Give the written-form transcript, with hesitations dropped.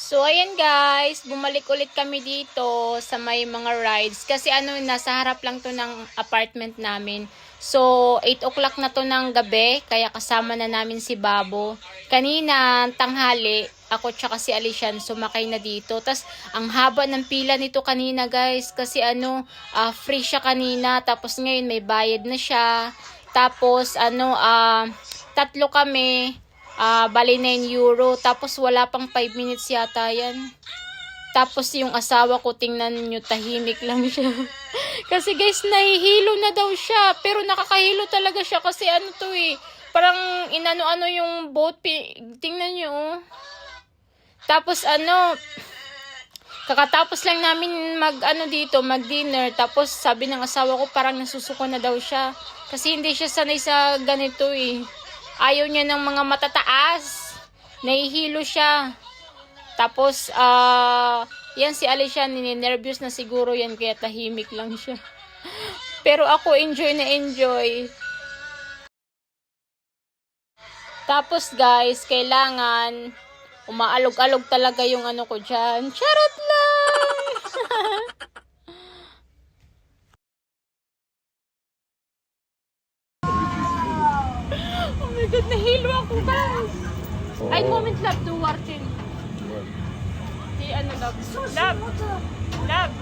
So, ayan guys, bumalik ulit kami dito sa may mga rides. Kasi nasa harap lang to ng apartment namin. So, 8 o'clock na to ng gabi, kaya kasama na namin si Babo. Kanina, tanghali, ako tsaka si Alician sumakay na dito. Tas ang haba ng pila nito kanina guys, kasi free siya kanina. Tapos ngayon may bayad na siya. Tapos, tatlo kami. Bali 9 euro. Tapos wala pang 5 minutes yata yan. Tapos yung asawa ko, tingnan nyo, tahimik lang siya. Kasi guys, nahihilo na daw siya. Pero nakakahilo talaga siya kasi parang inano-ano yung boat. Tingnan nyo, oh. Tapos kakatapos lang namin mag-dinner. Tapos sabi ng asawa ko, parang nasusuko na daw siya. Kasi hindi siya sanay sa ganito eh. Ayaw niya ng mga matataas. Nahihilo siya. Tapos, yan si Alicia, ninenervyos na siguro yan, kaya tahimik lang siya. Pero ako, enjoy na enjoy. Tapos guys, kailangan umaalog-alog talaga yung ko dyan. Charot lang! Oh my God, nahilo ako guys. Ay, comment love to Wartin. Si love. Love. Love.